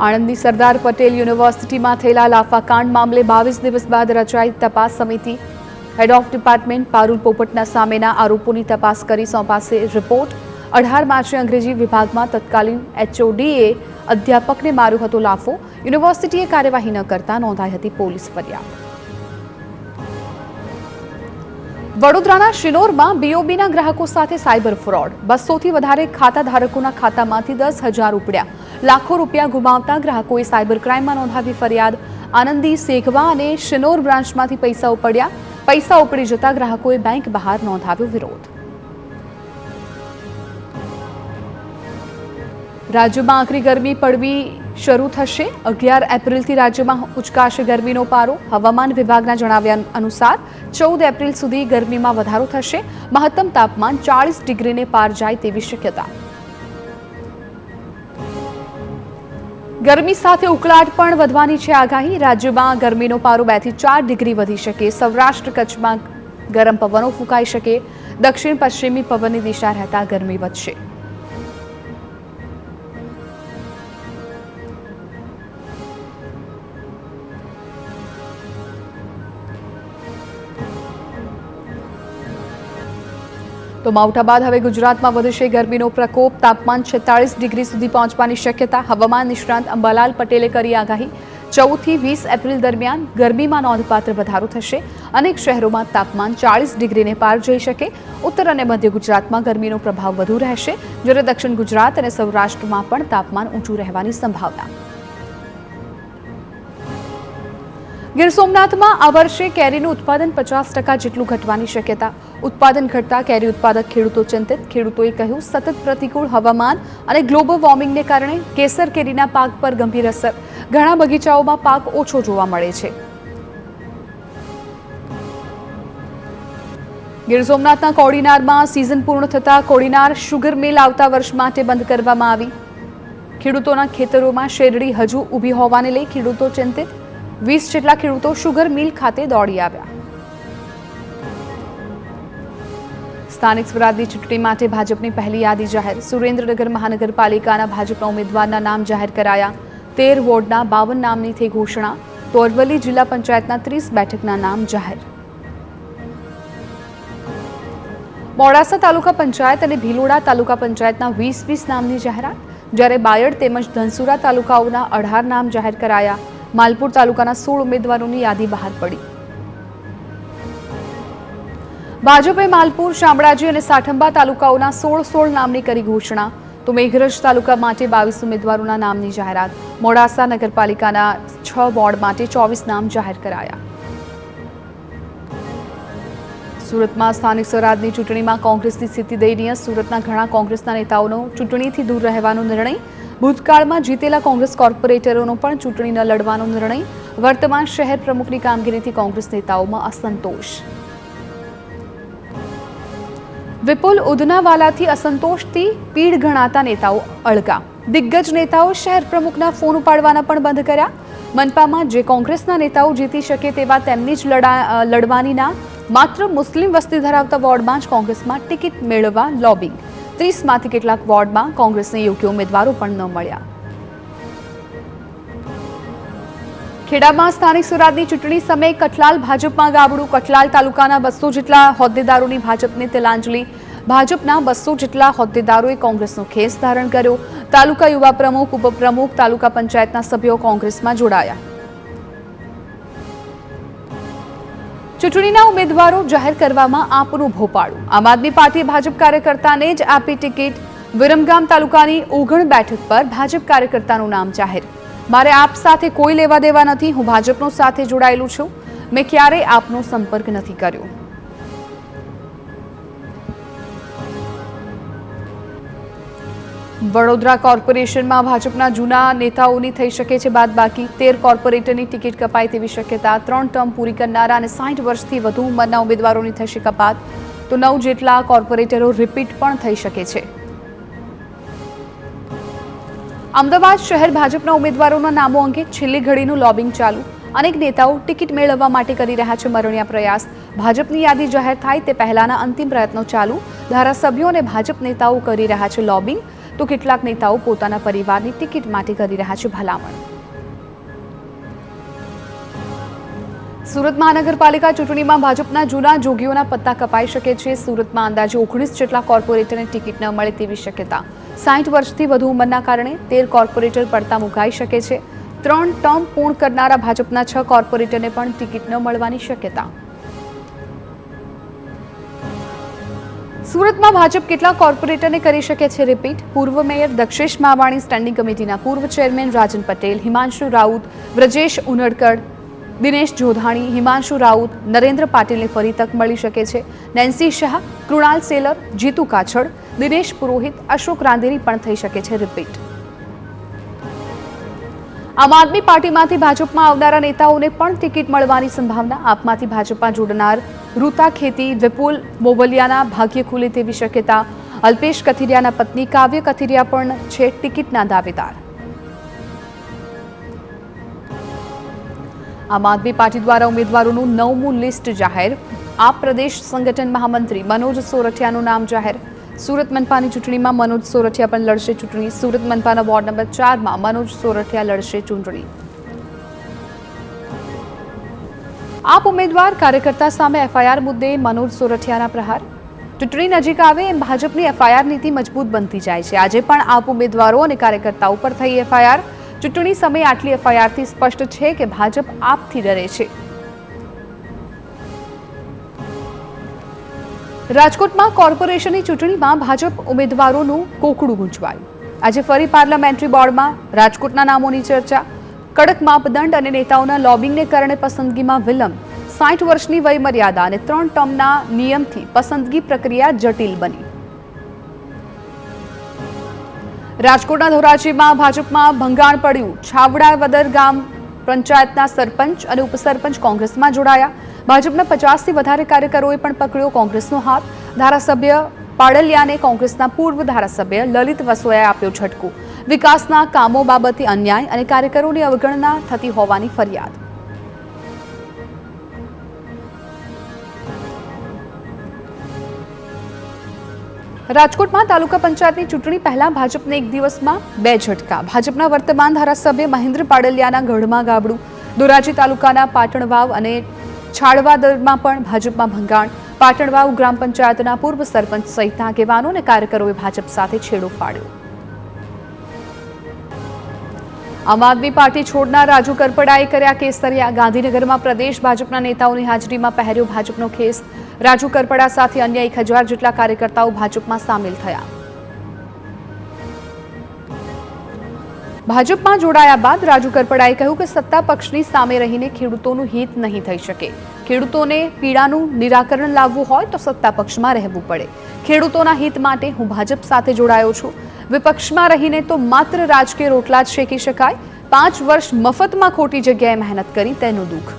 આણંદની સરદાર પટેલ યુનિવર્સિટીમાં થયેલા લાફાકાંડ મામલે 22 દિવસ બાદ રચાઈ તપાસ સમિતિ. હેડ ઓફ ડિપાર્ટમેન્ટ પારુલ પોપટના સામેના આરોપોની તપાસ કરી સોંપાશે રિપોર્ટ. 18 માર્ચે અંગ્રેજી વિભાગમાં તત્કાલીન એચઓડીએ અધ્યાપકને માર્યો હતો લાફો. યુનિવર્સિટીએ કાર્યવાહી ન કરતા નોંધાઈ હતી પોલીસ ફરિયાદ. વડોદરાના શિનોરમાં બીઓબીના ગ્રાહકો સાથે સાયબર ફ્રોડ. 200થી વધારે ખાતા ધારકોના ખાતામાંથી 10,000 ઉપડ્યા. લાખો રૂપિયા ગુમાવતા ગ્રાહકોએ સાયબર ક્રાઇમમાં નોંધાવી ફરિયાદ. આનંદી, સેખવા અને શિનોર બ્રાન્ચમાંથી પૈસા ઉપડ્યા. પૈસા ઉપડી જતા ગ્રાહકોએ બેંક બહાર નોંધાવ્યો વિરોધ. રાજ્યમાં આકરી ગરમી પડવી શરૂ થશે. 11 એપ્રિલથી રાજ્યમાં ઉચકાશે ગરમીનો પારો. હવામાન વિભાગના જણાવ્યા અનુસાર 14 એપ્રિલ સુધી ગરમીમાં વધારો થશે. મહત્તમ તાપમાન 40 ડિગ્રીને પાર જાય તેવી શક્યતા. ગરમી સાથે ઉકળાટ પણ વધવાની છે આગાહી. રાજ્યમાં ગરમીનો પારો 2 થી 4 ડિગ્રી વધી શકે. સૌરાષ્ટ્ર કચ્છમાં ગરમ પવનો ફૂંકાઈ શકે. દક્ષિણ પશ્ચિમી પવનની દિશા રહેતા ગરમી વધશે. તો માવઠા બાદ હવે ગુજરાતમાં વધશે ગરમીનો પ્રકોપ. તાપમાન 46 ડિગ્રી સુધી પહોંચવાની શક્યતા. હવામાન નિષ્ણાંત અંબાલાલ પટેલે કરી આગાહી. 14 થી 20 એપ્રિલ દરમિયાન ગરમીમાં નોંધપાત્ર વધારો થશે. અનેક શહેરોમાં તાપમાન 40 ડિગ્રીને પાર જઈ શકે. ઉત્તર અને મધ્ય ગુજરાતમાં ગરમીનો પ્રભાવ વધુ રહેશે, જ્યારે દક્ષિણ ગુજરાત અને સૌરાષ્ટ્રમાં પણ તાપમાન ઊંચું રહેવાની સંભાવના. ગીર સોમનાથમાં આ વર્ષે કેરીનું ઉત્પાદન 50% જેટલું ઘટવાની શક્યતા. ઉત્પાદન ઘટતા કેરી ઉત્પાદક ખેડૂતો ચિંતિત. ખેડૂતોએ કહ્યું, સતત પ્રતિકૂળ હવામાન અને ગ્લોબલ વોર્મિંગને કારણે કેસર કેરીના પાક પર ગંભીર અસર. ઘણા બગીચાઓમાં પાક ઓછો જોવા મળે છે. ગીર સોમનાથના કોડીનારમાં સિઝન પૂર્ણ થતા કોડીનાર શુગર મિલ આવતા વર્ષ માટે બંધ કરવામાં આવી. ખેડૂતોના ખેતરોમાં શેરડી હજુ ઊભી હોવાને લઈ ખેડૂતો ચિંતિત. 20 જેટલા ખેડૂતો શુગર મિલ ખાતે દોડી આવ્યા. સ્થાનિક સ્વરાજની ચૂંટણી માટે ભાજપની પહેલી યાદી જાહેર. સુરેન્દ્રનગર મહાનગરપાલિકાના ભાજપના ઉમેદવારના નામ જાહેર કરાયા. 13 વોર્ડના 52 નામની થઈ ઘોષણા. તો અરવલ્લી જિલ્લા પંચાયતના 30 બેઠકના નામ જાહેર. મોડાસા તાલુકા પંચાયત અને ભીલોડા તાલુકા પંચાયતના 20 નામની જાહેરાત. જ્યારે બાયડ તેમજ ધનસુરા તાલુકાઓના 18 નામ જાહેર કરાયા. માલપુર તાલુકાના 16 ઉમેદવારોની યાદી બહાર પડી. ભાજપે માલપુર, શામળાજી અને સાઠંબા તાલુકાઓના 16 નામની કરી ઘોષણા. તો મેઘરજ તાલુકા માટે 22 ઉમેદવારોના નામની જાહેરાત. મોડાસા નગરપાલિકાના 6 વોર્ડ માટે 24 નામ જાહેર કરાયા. સુરતમાં સ્થાનિક સ્વરાજની ચૂંટણીમાં કોંગ્રેસની સ્થિતિ દયનીય. સુરતના ઘણા કોંગ્રેસના નેતાઓનો ચૂંટણીથી દૂર રહેવાનો નિર્ણય. ભૂતકાળમાં જીતેલા કોંગ્રેસ કોર્પોરેટરોનો પણ ચૂંટણી ન લડવાનો નિર્ણય. વર્તમાન શહેર પ્રમુખની કામગીરીથી કોંગ્રેસ નેતાઓમાં અસંતોષ. વિપુલ ઉધનાવાલાથી અસંતોષથી પીઢ ગણાતા નેતાઓ અળગા. દિગ્ગજ નેતાઓ શહેર પ્રમુખના ફોન ઉપાડવાના પણ બંધ કર્યા. મનપામાં જે કોંગ્રેસના નેતાઓ જીતી શકે તેવા તેમની જ લડવાનીના. માત્ર મુસ્લિમ વસ્તી ધરાવતા વોર્ડમાં જ કોંગ્રેસમાં ટિકિટ મેળવવા લોબિંગ. 30માંથી કેટલાક વોર્ડમાં કોંગ્રેસને યોગ્ય ઉમેદવારો પણ ન મળ્યા. ખેડામાં સ્થાનિક સ્વરાજની ચૂંટણી સમયે કઠલાલ ભાજપમાં ગાબડું. કઠલાલ તાલુકાના 200 જેટલા હોદ્દેદારોની ભાજપને તિલાંજલિ. ભાજપના 200 જેટલા હોદ્દેદારોએ કોંગ્રેસનો ખેસ ધારણ કર્યો. તાલુકા યુવા પ્રમુખ, ઉપપ્રમુખ, તાલુકા પંચાયતના સભ્યો કોંગ્રેસમાં જોડાયા. ચૂંટણીના ઉમેદવારો જાહેર કરવામાં આપનું ભોપાળું. આમ આદમી પાર્ટીએ ભાજપ કાર્યકર્તાને જ આપી ટિકિટ. વિરમગામ તાલુકાની ઓગણ બેઠક પર ભાજપ કાર્યકર્તાનું નામ જાહેર. મારે આપ સાથે કોઈ લેવા દેવા નથી. હું ભાજપનો સાથે જોડાયેલું છું. મેં ક્યારેય આપનો સંપર્ક નથી કર્યો. વડોદરા કોર્પોરેશનમાં ભાજપના જૂના નેતાઓની થઈ શકે છે બાદબાકી. 13 કોર્પોરેટરની ટિકિટ કપાય તેવી શક્યતા. 3 ટર્મ પૂરી કરનારા અને 60 વર્ષથી વધુ ઉંમરના ઉમેદવારોની થશે કપાત. તો 9 જેટલા કોર્પોરેટરો રિપીટ પણ થઈ શકે છે. અમદાવાદ શહેર ભાજપના ઉમેદવારોના નામો અંગે છેલ્લી ઘડીનું લોબિંગ ચાલુ. અનેક નેતાઓ ટિકિટ મેળવવા માટે કરી રહ્યા છે મરણિયા પ્રયાસ. ભાજપની યાદી જાહેર થાય તે પહેલાના અંતિમ પ્રયત્નો ચાલુ. ધારાસભ્યો અને ભાજપ નેતાઓ કરી રહ્યા છે લોબિંગ. તો કેટલાક નેતાઓ પોતાના પરિવારની ટિકિટ માટે કરી રહ્યા છે ભલામણ. સુરત મહાનગરપાલિકા ચૂંટણીમાં ભાજપના જૂના જોગીઓના પત્તા કપાઈ શકે છે. સુરતમાં અંદાજે 19 જેટલા કોર્પોરેટરને ટિકિટ ન મળે તેવી શક્યતા. 60 વર્ષથી વધુ ઉંમરના કારણે 13 કોર્પોરેટર પડતા મુકાઈ શકે છે. 3 ટર્મ પૂર્ણ કરનારા ભાજપના 6 કોર્પોરેટરને પણ ટિકિટ ન મળવાની શક્યતા. સુરતમાં ભાજપ કેટલા કોર્પોરેટરને કરી શકે છે રિપીટ? પૂર્વ મેયર દક્ષેશ માવાણી, સ્ટેન્ડિંગ કમિટીના પૂર્વ ચેરમેન રાજન પટેલ, હિમાંશુ રાઉત, બ્રજેશ ઉનડકડ, દિનેશ જોધાણી, હિમાંશુ રાઉત, નરેન્દ્ર પાટીલને ફરી તક મળી શકે છે. નેન્સી શાહ, કૃણાલ સેલર, જીતુ કાછડ, દિનેશ પુરોહિત, અશોક રાંદેરી પણ થઈ શકે છે રિપીટ. આમ આદમી પાર્ટીમાંથી ભાજપમાં આવનારા નેતાઓને પણ ટિકિટ મળવાની સંભાવના. આપમાંથી ભાજપમાં જોડનાર રૂતા ખેતી, વિપુલ મોવલિયાના ભાગ્ય ખુલે તેવી શક્યતા. અલ્પેશ કથિરિયાના પત્ની કાવ્ય કથિરિયા પણ છે ટિકિટના દાવેદાર. આમ આદમી પાર્ટી દ્વારા ઉમેદવારોનું 9મું લિસ્ટ જાહેર. આપ પ્રદેશ સંગઠન મહામંત્રી મનોજ સોરઠિયાનું નામ જાહેર. સુરત મનપાની ચૂંટણીમાં મનોજ સોરઠિયા પણ લડશે ચૂંટણી. સુરત મનપાના વોર્ડ નંબર 4માં મનોજ સોરઠિયા લડશે ચૂંટણી. આપ ઉમેદવાર કાર્યકર્તા સામે એફઆઈઆર મુદ્દે મનોજ સોરઠિયાના પ્રહાર. ચૂંટણી નજીક આવે એમ ભાજપની એફઆઈઆર નીતિ મજબૂત બનતી જાય છે. આજે પણ આપ ઉમેદવારો અને કાર્યકર્તાઓ પર થઈ એફઆઈઆર. ચૂંટણી સમયે આટલી એફઆઈઆરથી સ્પષ્ટ છે કે ભાજપ આપથી ડરે છે. રાજકોટમાં કોર્પોરેશનની ચૂંટણીમાં ભાજપ ઉમેદવારોનું કોકડું ગૂંચવાયું. આજે ફરી પાર્લામેન્ટરી બોર્ડમાં રાજકોટના નામોની ચર્ચા. કડક માપદંડ અને નેતાઓના લોબિંગને કારણે પસંદગીમાં વિલંબ. 60 વર્ષની વયમર્યાદા અને 3 ટર્મના નિયમથી પસંદગી પ્રક્રિયા જટિલ બની. રાજકોટના ધોરાજીમાં ભાજપમાં ભંગાણ પડ્યું. છાવડાવદર ગામ પંચાયતના સરપંચ અને ઉપસરપંચ કોંગ્રેસમાં જોડાયા. ભાજપના 50થી વધારે કાર્યકરોએ પણ પકડ્યો કોંગ્રેસનો હાથ. ધારાસભ્ય પાડલિયાને કોંગ્રેસના પૂર્વ ધારાસભ્ય લલિત વસોયાએ આપ્યો ઝટકો. વિકાસના કામો બાબતે અન્યાય અને કાર્યકરોની અવગણના થતી હોવાની ફરિયાદ. રાજકોટમાં તાલુકા પંચાયતની ચૂંટણી પહેલા ભાજપને એક દિવસમાં 2 ઝટકા. ભાજપના વર્તમાન ધારાસભ્ય મહેન્દ્ર પાડલિયાના ગઢમાં ગાબડું. ધોરાજી તાલુકાના પાટણવાવ અને છાળવાદરમાં પણ ભાજપમાં ભંગાણ. પાટણવાવ ગ્રામ પંચાયતના પૂર્વ સરપંચ સહિતના આગેવાનો અને કાર્યકરોએ ભાજપ સાથે છેડો ફાડ્યો. આમ આદમી પાર્ટી છોડનાર રાજુ કરપડાએ કર્યા કેસરિયા. ગાંધીનગરમાં પ્રદેશ ભાજપના નેતાઓની હાજરીમાં પહેર્યો ભાજપનો ખેસ. રાજુ કરપડા સાથે અન્ય 1000 જેટલા કાર્યકર્તાઓ ભાજપમાં સામેલ થયા. ભાજપમાં જોડાયા બાદ રાજુ કરપડાએ કહ્યું કે સત્તા પક્ષની સામે રહીને ખેડૂતોનું હિત નહીં થઈ શકે. ખેડૂતોને પીડાનું નિરાકરણ લાવવું હોય તો સત્તા પક્ષમાં રહેવું પડે. ખેડૂતોના હિત માટે હું ભાજપ સાથે જોડાયો છું. વિપક્ષમાં રહીને તો માત્ર રાજકીય રોટલા જ શેકી શકાય. 5 વર્ષ મફતમાં ખોટી જગ્યાએ મહેનત કરી તેનું દુઃખ.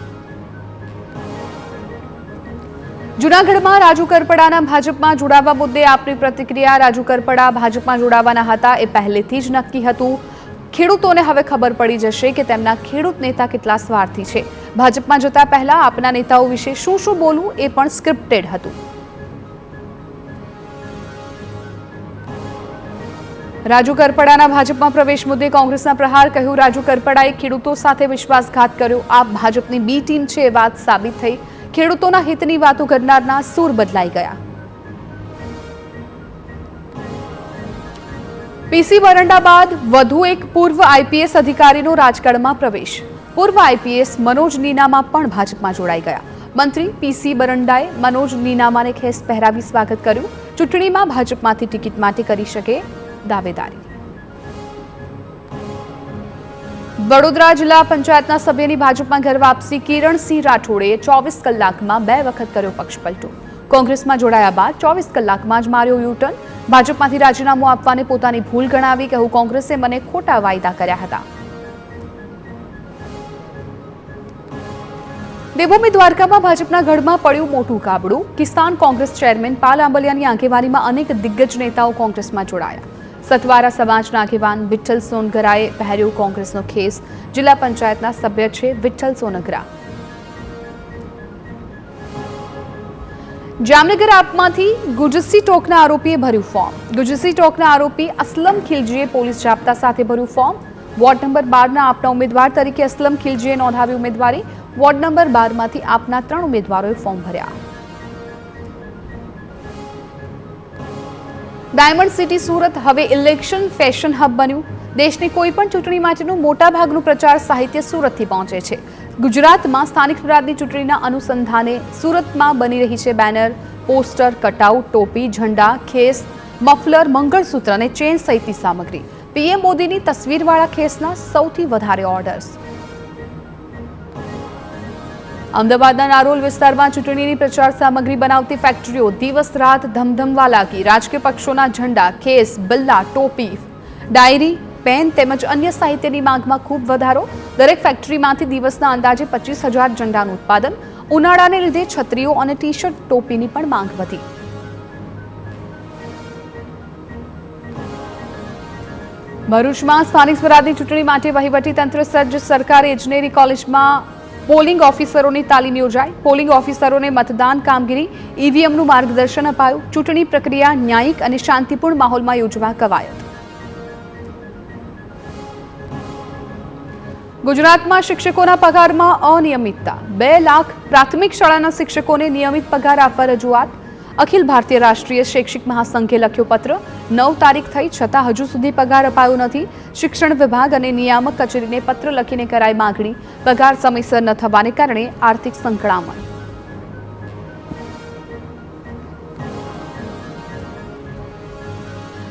જૂનાગઢમાં રાજુ કરપડાના ભાજપમાં જોડાવા મુદ્દે આપની પ્રતિક્રિયા. રાજુ કરપડા ભાજપમાં જોડાવાના હતા એ પહેલેથી જ નક્કી હતું. ખેડૂતોને હવે ખબર પડી જશે કે તેમના ખેડૂત નેતા કેટલા સ્વાર્થી છે. ભાજપમાં જતા પહેલા આપના નેતાઓ વિશે શું શું બોલવું એ પણ સ્ક્રિપ્ટેડ હતું. રાજુ કરપડાના ભાજપમાં પ્રવેશ મુદ્દે કોંગ્રેસના પ્રહાર. કહ્યું રાજુ કરપડાએ ખેડૂતો સાથે વિશ્વાસઘાત કર્યો. આપ ભાજપની બી ટીમ છે એ વાત સાબિત થઈ. ખેડૂતોના હિતની વાતો કરનારના સૂર બદલાઈ ગયા. પીસી બરંડા બાદ વધુ એક પૂર્વ આઈપીએસ અધિકારીનો રાજકારણમાં પ્રવેશ. પૂર્વ આઈપીએસ મનોજ નીનામા પણ ભાજપમાં જોડાઈ ગયા. મંત્રી પીસી બરંડાએ મનોજ નીનામાને ખેસ પહેરાવી સ્વાગત કર્યું. ચૂંટણીમાં ભાજપમાંથી ટિકિટ માટે કરી શકે દાવેદારી. વડોદરા જિલ્લા પંચાયતના સભ્યની ભાજપમાં ઘર વાપસી. કિરણસિંહ રાઠોડે 24 કલાકમાં 2 વખત કર્યો પક્ષપલટો. કોંગ્રેસમાં જોડાયા બાદ 24 કલાકમાં જ માર્યો યુટર્ન. ભાજપમાંથી રાજીનામું આપવાને પોતાની ભૂલ ગણાવી. કહ્યું કોંગ્રેસે મને ખોટા વાયદા કર્યા હતા. દેવભૂમિ દ્વારકામાં ભાજપના ગઢમાં પડ્યું મોટું કાબડું. કિસાન કોંગ્રેસ ચેરમેન પાલ આંબલિયાની આગેવાનીમાં અનેક દિગ્ગજ નેતાઓ કોંગ્રેસમાં જોડાયા. સતવારા સમાજના આગેવાન વિઠ્ઠલ સોનગરાએ પહેર્યો કોંગ્રેસનો ખેસ. જિલ્લા પંચાયતના સભ્ય છે વિઠ્ઠલ સોનગરા. જામનગર આપમાંથી ગુજસી ટોકના આરોપીએ ભર્યું ફોર્મ. ગુજસી ટોકના આરોપી અસલમ ખિલજીએ પોલીસ જાપ્તા સાથે ભર્યું ફોર્મ. વોર્ડ નંબર 12ના આપના ઉમેદવાર તરીકે અસલમ ખિલજીએ નોંધાવી ઉમેદવારી. વોર્ડ નંબર 12માંથી આપના 3 ઉમેદવારોએ ફોર્મ ભર્યા. ડાયમંડ સિટી સુરત હવે ઇલેક્શન ફેશન હબ બન્યું. દેશની કોઈપણ ચૂંટણી માટેનું મોટાભાગનું પ્રચાર સાહિત્ય સુરતથી પહોંચે છે. ગુજરાતમાં સ્થાનિક સ્વરાજની ચૂંટણીના અનુસંધાને સુરતમાં બની રહી છે બેનર, પોસ્ટર, કટઆઉટ, ટોપી, ઝંડા, ખેસ, મફલર, મંગળસૂત્ર અને ચેન સહિતની સામગ્રી. પીએમ મોદીની તસવીરવાળા ખેસના સૌથી વધારે ઓર્ડર્સ. અમદાવાદના નારોલ વિસ્તારમાં ચૂંટણીની પ્રચાર સામગ્રી બનાવતી ફેક્ટરીઓ દિવસ રાત ધમધમવા લાગી. રાજકીય પક્ષોના ઝંડા, ખેસ, બિલ્લા, ટોપી, ડાયરી, પેન તેમજ અન્ય સાહિત્યની માંગમાં ખૂબ વધારો. દરેક ફેક્ટરીમાંથી દિવસના અંદાજે 25,000 ઝંડાનું ઉત્પાદન. ઉનાળાને લીધે છત્રીઓ અને ટી શર્ટ, ટોપીની પણ માંગ વધી. ભરૂચમાં સ્થાનિક સ્વરાજની ચૂંટણી માટે વહીવટીતંત્ર સજ્જ. સરકારી ઇજનેરી કોલેજમાં પોલિંગ ઓફિસરોની તાલીમ યોજાઈ. પોલિંગ ઓફિસરોને મતદાન કામગીરી, ઈવીએમનું માર્ગદર્શન અપાયું. ચૂંટણી પ્રક્રિયા ન્યાયિક અને શાંતિપૂર્ણ માહોલમાં યોજવા કવાયત. ગુજરાતમાં શિક્ષકોના પગારમાં અનિયમિતતા. 2 લાખ પ્રાથમિક શાળાના શિક્ષકોને નિયમિત પગાર આપવા રજૂઆત. અખિલ ભારતીય રાષ્ટ્રીય શૈક્ષિક મહાસંઘે લખ્યો પત્ર. 9 તારીખ થઈ છતાં હજુ સુધી પગાર અપાયો નથી. શિક્ષણ વિભાગ અને નિયામક કચેરીને પત્ર લખીને કરાઈ માગણી. પગાર સમયસર ન થવાને કારણે આર્થિક સંકળામણ.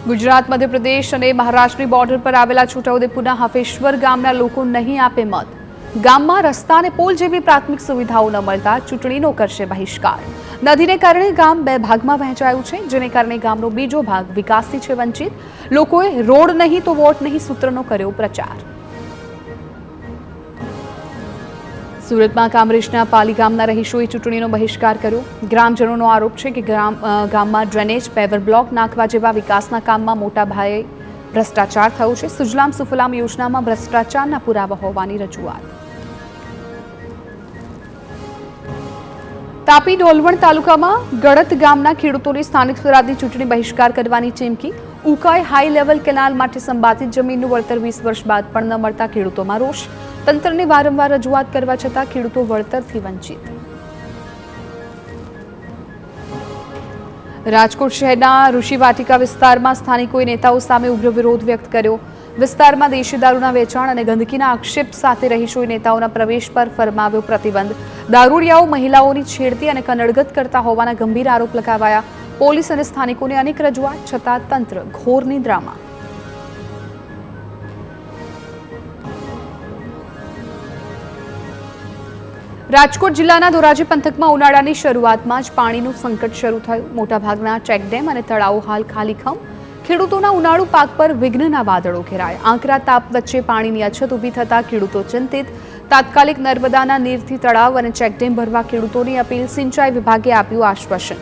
ગુજરાત, મધ્યપ્રદેશ અને મહારાષ્ટ્રની બોર્ડર પર આવેલા છોટાઉદેપુરના હફેશ્વર ગામના લોકો નહીં આપે મત. ગામમાં રસ્તા અને પુલ જેવી પ્રાથમિક સુવિધાઓ ન મળતા ચૂંટણીનો કરશે બહિષ્કાર. નદીને કારણે ગામ 2 ભાગમાં વહેંચાયું છે, જેને કારણે ગામનો બીજો ભાગ વિકાસથી છે વંચિત. લોકોએ રોડ નહીં તો વોટ નહીં સૂત્રનો કર્યો પ્રચાર. સુરતમાં કામરેજના પાલી ગામના રહીશોએ ચૂંટણીનો બહિષ્કાર કર્યો. ગ્રામજનોનો આરોપ છે કે ગામમાં ડ્રેનેજ, પેવર બ્લોક નાખવા જેવા વિકાસના કામમાં મોટા પાયે ભ્રષ્ટાચાર થયો છે. સુજલામ સુફલામ યોજનામાં ભ્રષ્ટાચારના પુરાવા હોવાની રજૂઆત. તાપી ડોલવણ તાલુકામાં ગળત ગામના ખેડૂતોની સ્થાનિક સ્વરાજની ચૂંટણી બહિષ્કાર કરવાની ચીમકી. ઉકાઈ હાઈ લેવલ કેનાલ માટે સંબાધિત જમીનનું વળતર 20 વર્ષ બાદ પણ ન મળતા ખેડૂતોમાં રોષ. તંત્રને વારંવાર રજૂઆત કરવા છતાં ખેડૂતો વળતરથી વંચિત. રાજકોટ શહેરના ઋષિવાટિકા વિસ્તારમાં સ્થાનિકોએ નેતાઓ સામે ઉગ્ર વિરોધ વ્યક્ત કર્યો. વિસ્તારમાં દેશી દારૂના વેચાણ અને ગંદકીના આક્ષેપ સાથે રહીશોએ નેતાઓના પ્રવેશ પર ફરમાવ્યો પ્રતિબંધ. દારૂડિયાઓ મહિલાઓની છેડતી અને કનડગત કરતા હોવાના ગંભીર આરોપ લગાવાયા. પોલીસ અને સ્થાનિકોને અનેક રજૂઆત છતાં તંત્ર ઘોર નિદ્રામાં. રાજકોટ જિલ્લાના ધોરાજી પંથકમાં ઉનાળાની શરૂઆતમાં જ પાણીનું સંકટ શરૂ થયું. મોટાભાગના ચેકડેમ અને તળાવો હાલ ખાલીખમ. ખેડૂતોના ઉનાળુ પાક પર વિઘ્નના વાદળો ઘેરાયા. આકરા તાપ વચ્ચે પાણીની અછત ઊભી થતા ખેડૂતો ચિંતિત. તાત્કાલિક નર્મદાના નીરથી તળાવ અને ચેકડેમ ભરવા ખેડૂતોની અપીલ. સિંચાઈ વિભાગે આપ્યું આશ્વાસન.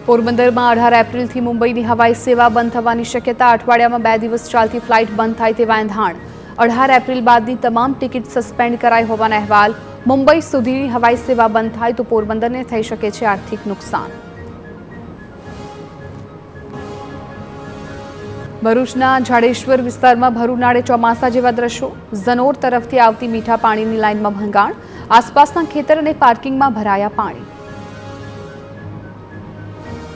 પોરબંદરમાં 18 એપ્રિલથી મુંબઈની હવાઈ સેવા બંધ થવાની શક્યતા. અઠવાડિયામાં 2 દિવસ ચાલતી ફ્લાઇટ બંધ થાય તેવા એંધાણ. 18 એપ્રિલ બાદની તમામ ટિકિટ સસ્પેન્ડ કરાઈ હોવાના અહેવાલ. મુંબઈ સુધીની હવાઈ સેવા બંધ થાય તો પોરબંદરને થઈ શકે છે આર્થિક નુકસાન. ભરૂચના જાડેશ્વર વિસ્તારમાં ભર ઉનાળે ચોમાસા જેવા દ્રશ્યો. ઝનોર તરફથી આવતી મીઠા પાણીની લાઇનમાં ભંગાણ. આસપાસના ખેતર અને પાર્કિંગમાં ભરાયા પાણી.